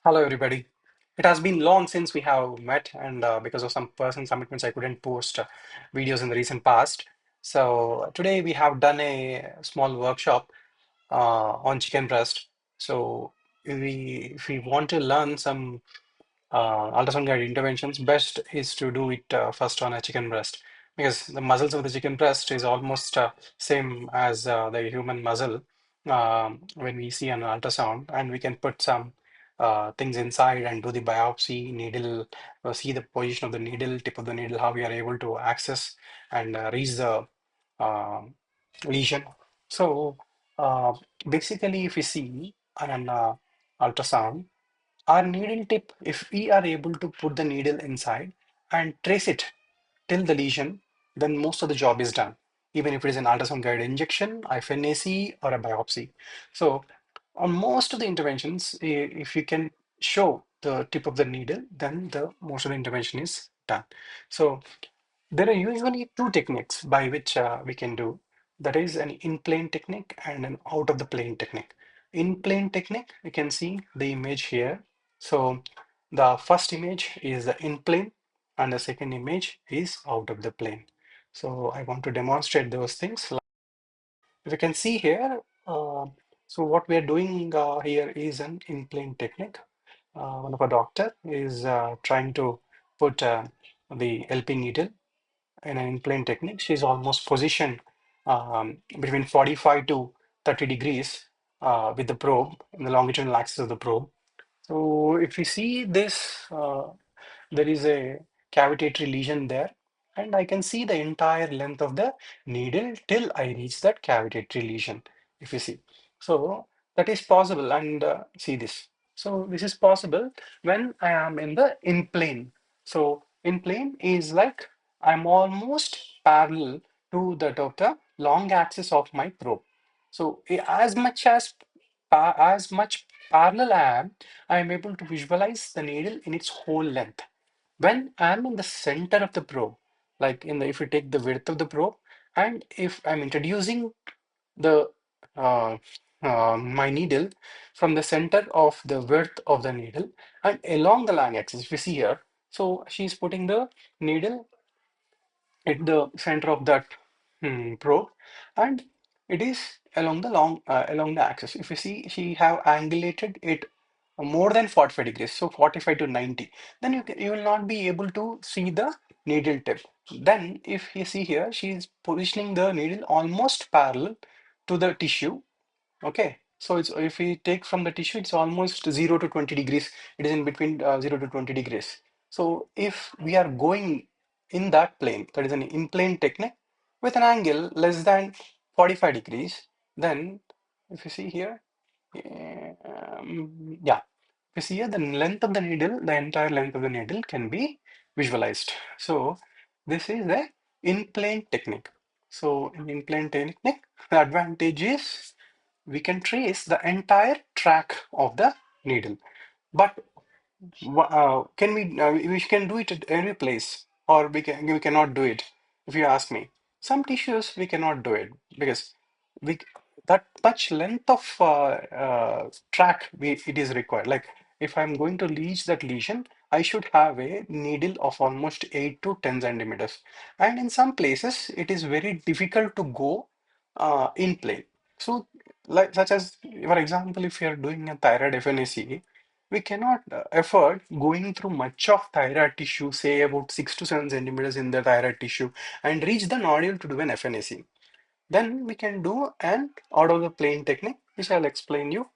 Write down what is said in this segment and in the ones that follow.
Hello, everybody. It has been long since we have met, and because of some personal commitments, I couldn't post videos in the recent past. So today we have done a small workshop on chicken breast. So if we want to learn some ultrasound guided interventions, best is to do it first on a chicken breast because the muscles of the chicken breast is almost same as the human muscle when we see an ultrasound, and we can put some things inside and do the biopsy needle, see the position of the needle, tip of the needle, how we are able to access and reach the uh, lesion. So uh, basically, if we see an ultrasound, our needle tip, if we are able to put the needle inside and trace it till the lesion, then most of the job is done, even if it is an ultrasound guided injection, FNAC, or a biopsy. So, on most of the interventions, if you can show the tip of the needle, then the most of the intervention is done. So, there are usually two techniques by which we can do. That is an in-plane technique and an out-of-the-plane technique. In-plane technique, you can see the image here. So the first image is the in-plane and the second image is out of the plane. So I want to demonstrate those things. If you can see here, so what we are doing here is an in-plane technique. One of our doctor is trying to put the LP needle in an in-plane technique. She's almost positioned between 45 to 30 degrees with the probe in the longitudinal axis of the probe. So if we see this, there is a cavitatory lesion there, and I can see the entire length of the needle till I reach that cavitatory lesion, if you see. So that is possible, and see this. So this is possible when I am in the in plane. So in plane is like I'm almost parallel to that of the long axis of my probe. So as much parallel I am able to visualize the needle in its whole length. When I'm in the center of the probe, like in the if you take the width of the probe, and if I'm introducing the my needle from the center of the width of the needle and along the long axis, if you see here, so she's putting the needle at the center of that probe, and it is along the along the axis. If you see, she have angulated it more than 45 degrees, so 45 to 90. Then you will not be able to see the needle tip. Then, if you see here, she is positioning the needle almost parallel to the tissue. Okay, so it's if we take from the tissue, it's almost 0 to 20 degrees. It is in between 0 to 20 degrees. So if we are going in that plane, that is an in-plane technique with an angle less than 45 degrees, then if you see here, yeah, if you see here, the length of the needle, the entire length of the needle can be visualized. So this is the in-plane technique. So in in-plane technique, the advantage is we can trace the entire track of the needle. But can we can do it at any place, or we cannot do it? If you ask me, some tissues we cannot do it because we that much length of track it is required. Like if I'm going to reach that lesion, I should have a needle of almost 8 to 10 centimeters, and in some places it is very difficult to go in plane. So, like such as for example, if you are doing a thyroid FNAC, we cannot afford going through much of thyroid tissue, say about 6 to 7 centimeters in the thyroid tissue, and reach the nodule to do an FNAC. Then we can do an out of the plane technique, which I'll explain you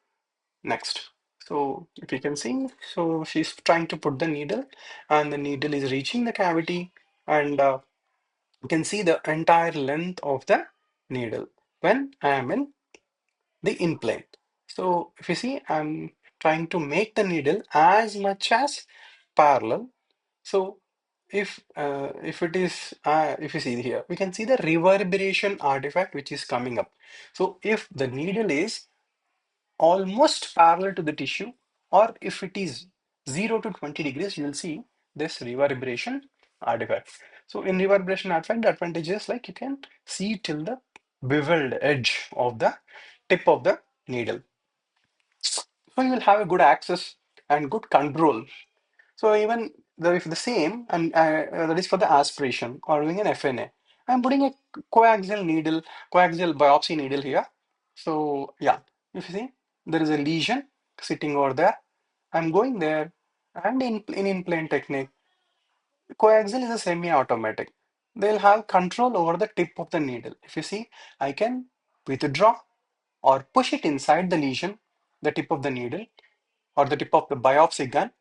next. So if you can see, so she's trying to put the needle, and the needle is reaching the cavity, and you can see the entire length of the needle when I am in the in plane. So if you see, I'm trying to make the needle as much as parallel. So if it is if you see here, we can see the reverberation artifact which is coming up. So if the needle is almost parallel to the tissue, or if it is 0 to 20 degrees, you will see this reverberation artifact. So in reverberation artifact, the advantage is like you can see till the beveled edge of the tip of the needle. So you will have a good access and good control. So even if the same, and that is for the aspiration or doing an FNA. I'm putting a coaxial needle, coaxial biopsy needle here. So yeah, if you see, there is a lesion sitting over there. I'm going there, and in plane technique, coaxial is a semi-automatic. They'll have control over the tip of the needle. If you see, I can withdraw or push it inside the lesion, the tip of the needle or the tip of the biopsy gun.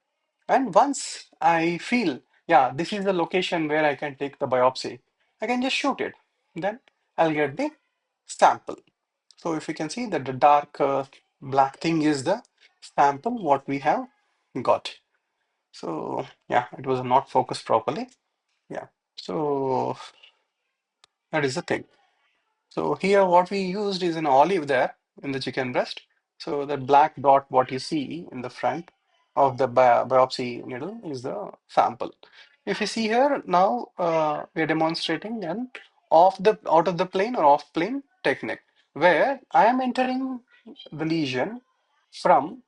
And once I feel, yeah, this is the location where I can take the biopsy, I can just shoot it. Then I'll get the sample. So if you can see that the dark black thing is the sample what we have got. So yeah, it was not focused properly. Yeah. So that is the thing. So here what we used is an olive there in the chicken breast. So that black dot what you see in the front of the biopsy needle is the sample. If you see here now we are demonstrating an out of the plane or off plane technique where I am entering the lesion from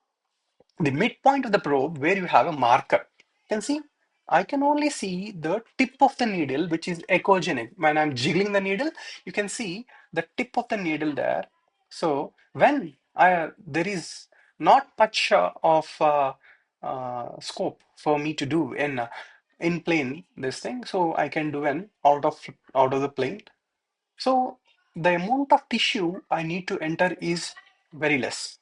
the midpoint of the probe where you have a marker. You can see, I can only see the tip of the needle, which is echogenic. When I'm jiggling the needle, you can see the tip of the needle there. So when there is not much of scope for me to do in plane this thing, so I can do an out of the plane. So the amount of tissue I need to enter is very less.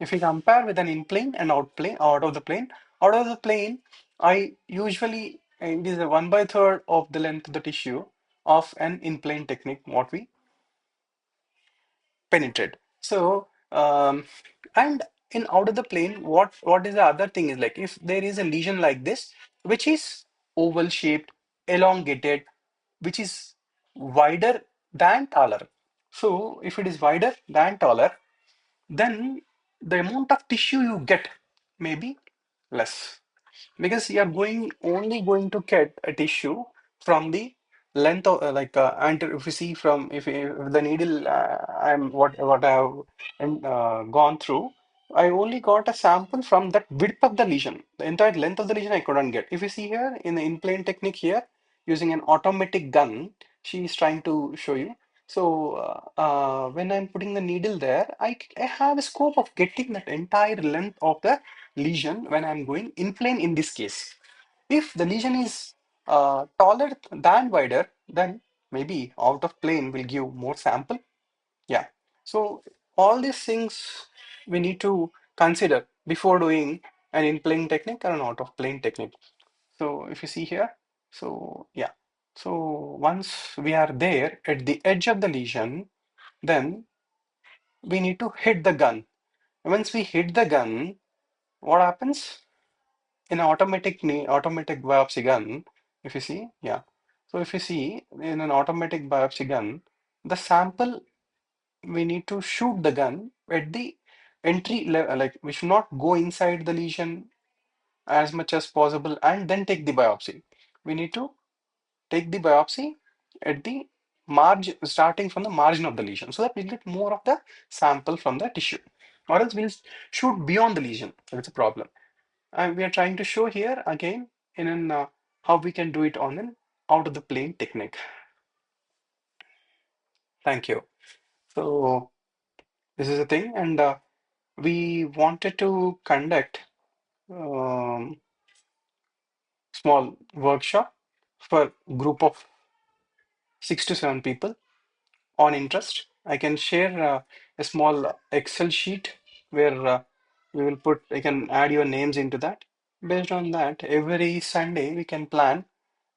If we compare with an in-plane and out of the plane, I usually it is a 1/3 of the length of the tissue of an in-plane technique what we penetrate. So and in out of the plane, what is the other thing is like if there is a lesion like this, which is oval shaped, elongated, which is wider than taller. So if it is wider than taller, then the amount of tissue you get may be less because you are only going to get a tissue from the length of and if you see from if the needle I'm what I have gone through, I only got a sample from that width of the lesion. The entire length of the lesion I couldn't get. If you see here in the in-plane technique here using an automatic gun, she is trying to show you. So when I'm putting the needle there, I have a scope of getting that entire length of the lesion when I'm going in plane in this case. If the lesion is taller than wider, then maybe out of plane will give more sample. Yeah. So all these things we need to consider before doing an in plane technique or an out of plane technique. So if you see here, so yeah. So once we are there at the edge of the lesion, then we need to hit the gun. Once we hit the gun, what happens? In an automatic biopsy gun, if you see, yeah. So if you see in an automatic biopsy gun, the sample we need to shoot the gun at the entry level, like we should not go inside the lesion as much as possible and then take the biopsy. We need to take the biopsy at the margin, starting from the margin of the lesion, so that we get more of the sample from the tissue. Or else we'll shoot beyond the lesion. That's a problem. And we are trying to show here again in an how we can do it on an out of the plane technique. Thank you. So this is the thing, and we wanted to conduct um, small workshop for group of 6 to 7 people on interest. I can share a small Excel sheet where we will put, I can add your names into that. Based on that, every Sunday we can plan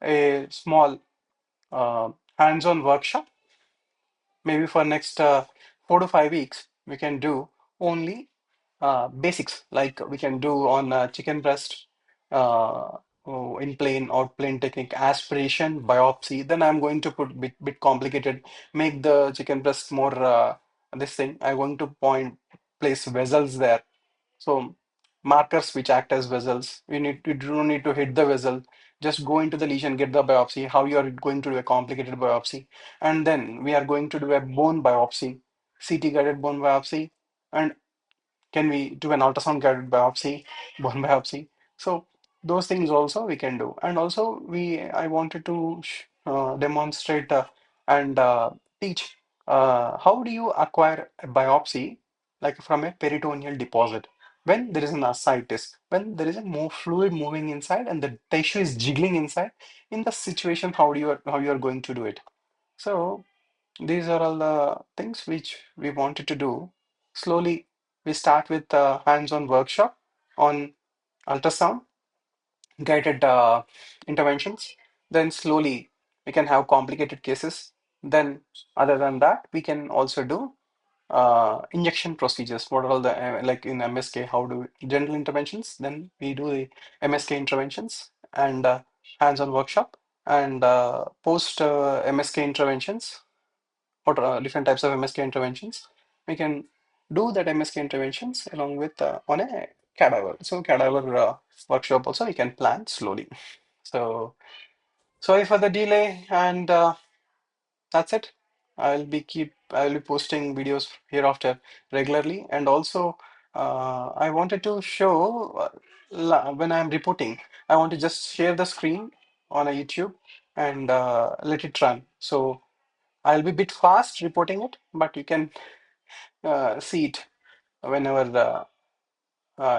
a small hands-on workshop. Maybe for next 4 to 5 weeks, we can do only basics like we can do on chicken breast, in plane, out plane technique, aspiration, biopsy. Then I'm going to put bit complicated, make the chicken breast more this thing. I'm going to place vessels there. So markers which act as vessels. You don't need to hit the vessel. Just go into the lesion, get the biopsy. How you are going to do a complicated biopsy, and then we are going to do a bone biopsy, CT guided bone biopsy, and can we do an ultrasound-guided biopsy, bone biopsy? So those things also we can do. And also I wanted to demonstrate and teach how do you acquire a biopsy like from a peritoneal deposit when there is an ascites, when there is a more fluid moving inside and the tissue is jiggling inside. In the situation, how you are going to do it? So these are all the things which we wanted to do. Slowly, we start with hands-on workshop on ultrasound guided interventions. Then slowly we can have complicated cases. Then other than that, we can also do injection procedures. What are all the like in MSK? How do general interventions? Then we do the MSK interventions and hands-on workshop and post MSK interventions or different types of MSK interventions. We can do that MSK interventions along with on a cadaver. So cadaver workshop also we can plan slowly. So sorry for the delay, and that's it. I'll be posting videos hereafter regularly, and also I wanted to show when I'm reporting, I want to just share the screen on a YouTube and let it run. So I'll be a bit fast reporting it, but you can see it whenever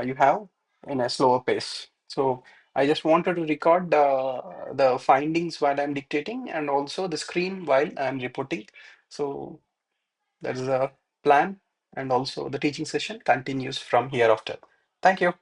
you have in a slower pace. So I just wanted to record the findings while I'm dictating and also the screen while I'm reporting. So that is a plan, and also the teaching session continues from here after. Thank you.